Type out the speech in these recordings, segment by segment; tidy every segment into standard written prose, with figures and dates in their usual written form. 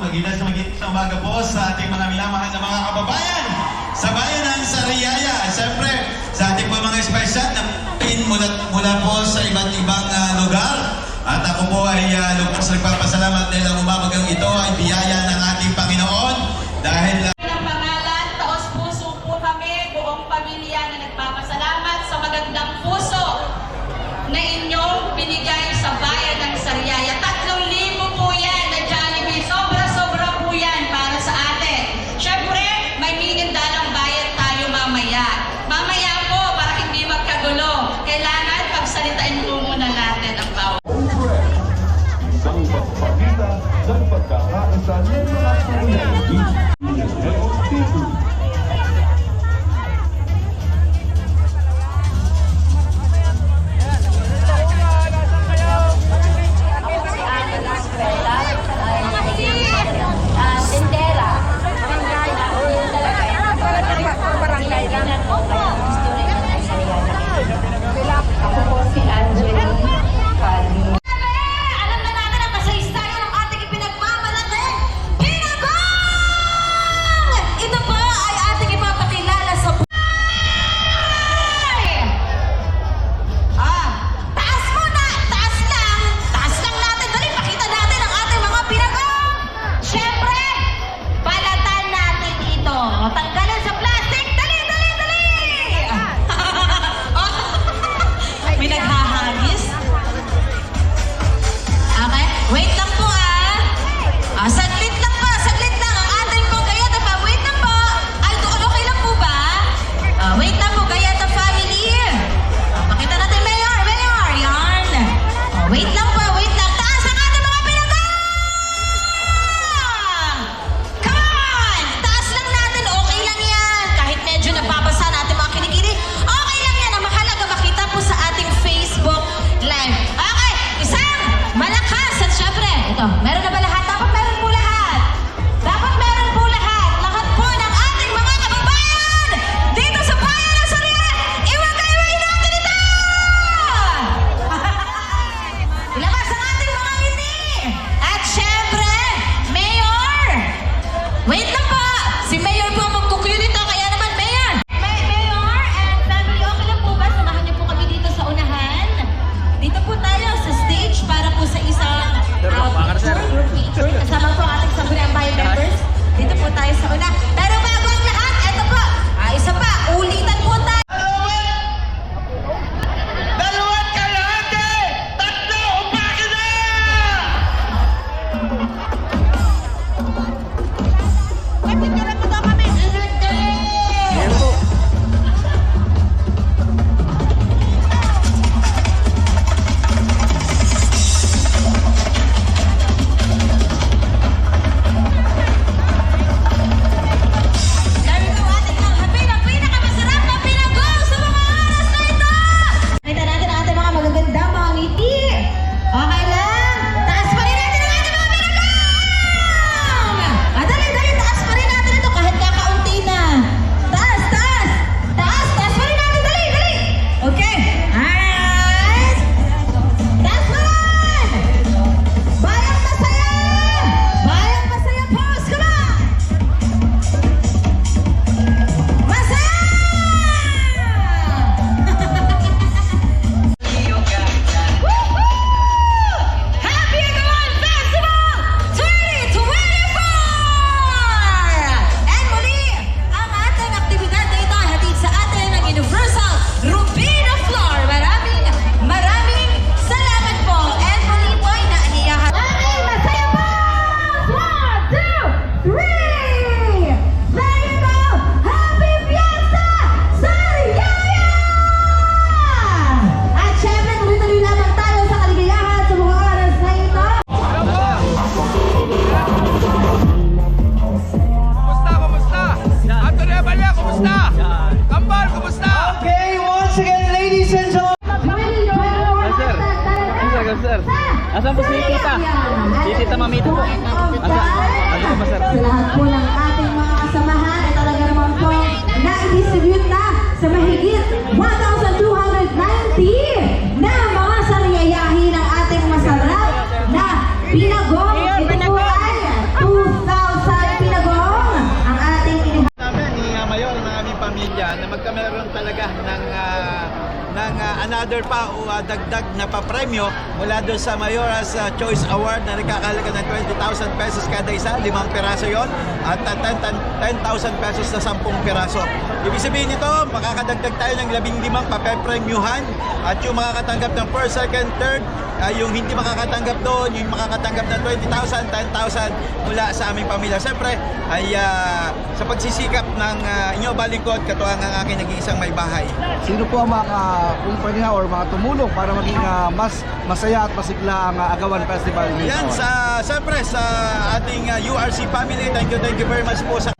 Magilas na magilas na umaga po sa ating mga minamahal na mga kababayan sa bayan ng Sariaya. Siyempre, sa ating po mga espesyal na mula po sa iba't ibang lugar. At ako po ay lubos nagpapasalamat dahil ang umabagang ito ay biyaya ng ating Panginoon. Dahil ng pangalan, taos puso po kami, buong pamilya na nagpapasalamat sa magandang puso na inyong binigay sa bayan ng Sariaya. 3,000 po yan na Jollibee. Sobra-sobra po yan para sa atin. Siyempre, may minindalang bayad tayo mamaya. Mamaya po, para hindi magkagulo, kailangan pagsalitain po muna natin ang bawat. Isang pagpapakita ng pagkakaisa ng mga community. Ako po si Angeline Calvi. Alam na natin ang kasaysayan ng ating ipinagmamalaki, Pinagong! Ito po ay ating ipapakilala sa buhay! Taas muna! Taas lang! Taas lang natin! Dali, pakita natin ang ating mga Pinagong! Siyempre, balatan natin ito. Tanggalan sa plastic! Dali, dali, dali! May naghahagis. Okay, wait lang po saglit lang po, saglit lang. Ang ating pong Gayata pa, wait lang po. Ay, okay lang po ba? Wait lang po, Gayata family. Pakita natin, Mayor, yan. Wait lang po, wait lang. Taas ang ating mga Pinagong! Come on! Taas lang natin, okay lang yan. Kahit medyo nababasa natin mga kinikili, okay lang yan. Ang mahalaga makita po sa ating Facebook Live. Okay, isang malakas. At syempre, ito, meron na ba lahat? Dapat meron po lahat. Dapat meron po lahat. Lahat po ng ating mga kababayan dito sa bayan ng Sariaya. Iwag-iwain natin ito! Ilabas ang ating mga ngiti. At syempre, Mayor, wait lang po. Si Mayor po ang magkukuyo nito. Kaya naman, Mayor. Mayor and family, okay lang po ba? Samahan niyo po kami dito sa unahan. Dito po tayo sa stage para po sa isang group picture. Kasama po ang ating Sangguniang Bayan members. Dito po tayo sa una. Pero bago ang lahat, eto po. Isa pa, ulitan po tayo. Dalawat kalahati! Tatlo! Upakin na! May picture po daw kami. Ingat kayo! There we go, ating nanghabi ng pinakamasarap na Pinagong sa mga oras na ito! Nakita natin ang ating mga magagandang mga ngiti. Okay lang? Taas pa rin natin ang ating mga Pinagong! Dali, dali, taas pa rin natin ito kahit kakaunti na. Taas, taas! Taas, taas pa rin natin, dali, dali! Okay, alright! Taas pa rin! Bayang masaya! Bayang masaya, pose, come on! Masaya! Woohoo! Happy Agawan Festival 2024! And muli, ang ating aktibidad na ito ay hatid sa atin ng Universal Rubino Floor. Maraming salamat po. And muli po ay naiyahan. Maraming masaya po! 1, 2, 3! There you go! Happy Fiesta Sariaya! At syempre, tuloy-tuloy lamang tayo sa kaligayahan sa mga oras na ito. Kumusta? Anthony Aballa, kumusta? Kambal, kumusta? Okay, once again, ladies and gentlemen. Sir. Asan po si Tita? Si Tita Mamita po. Asan po, sir? Sa lahat po ng ating mga kasamahan ay talaga naman po na-distribute na sa mahigit 1,290 na mga sariyayahin ng ating masarap na Pinagong. Ito po ay another pa o dagdag na papremyo mula doon sa Mayoras Choice Award na nagkakalaga ng 20,000 pesos kada isa, 5 piraso yon at 10,000 pesos na 10 piraso. Ibig sabihin nito, makakadagdag tayo ng 15 papepremyuhan at yung makakatanggap ng first, second, third, yung hindi makakatanggap doon, yung makakatanggap ng 20,000, 10,000 mula sa aming pamilya. Siyempre, ay sa pagsisikap ng inyo balingkod, katuwang ang aking nag-iisang may bahay. Sino po ang mga kumpanya or mga tumulong para maging mas masaya at masigla ang Agawan Festival? Yan, siyempre sa ating URC family, thank you very much po sa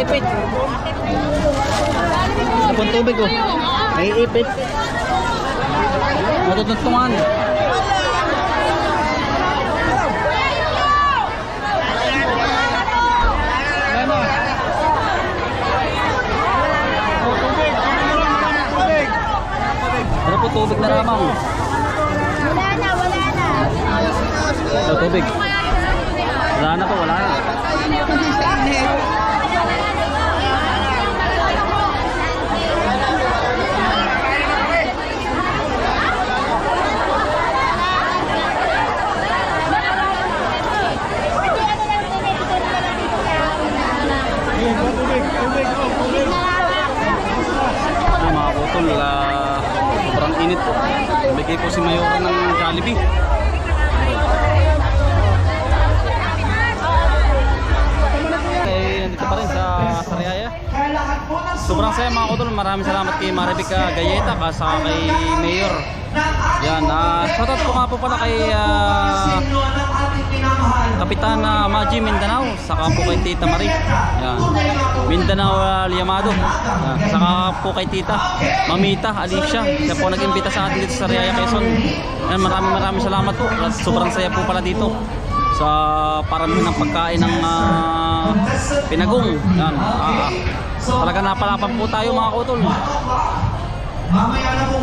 ipit. Sa tubig ko. May ipit. Matutugtungan. Ano po tubig na lamang? Wala na. Sa tubig. Wala na po, wala na. Mga botol, sobrang init po. Bigay po si Mayora ng Jollibee. Nandito pa rin sa Sariaya. Sobrang saya mga kutol. Maraming salamat kay Marivic Gayeta kasama kay Mayor. Yan, shoutout po nga po pala kay Kapitan Maji Mindanao, saka po kay Tita Marie. Yan. Mindanao Liamado. Yan. Saka po kay Tita Mamita Alicia. Siya po nag-imbita sa atin dito sa Sariaya, Quezon. Yan, maraming salamat po. At sobrang saya po pala dito sa parami ng pagkain ng pinagong. Yan. Talaga napalapan po tayo mga kutol.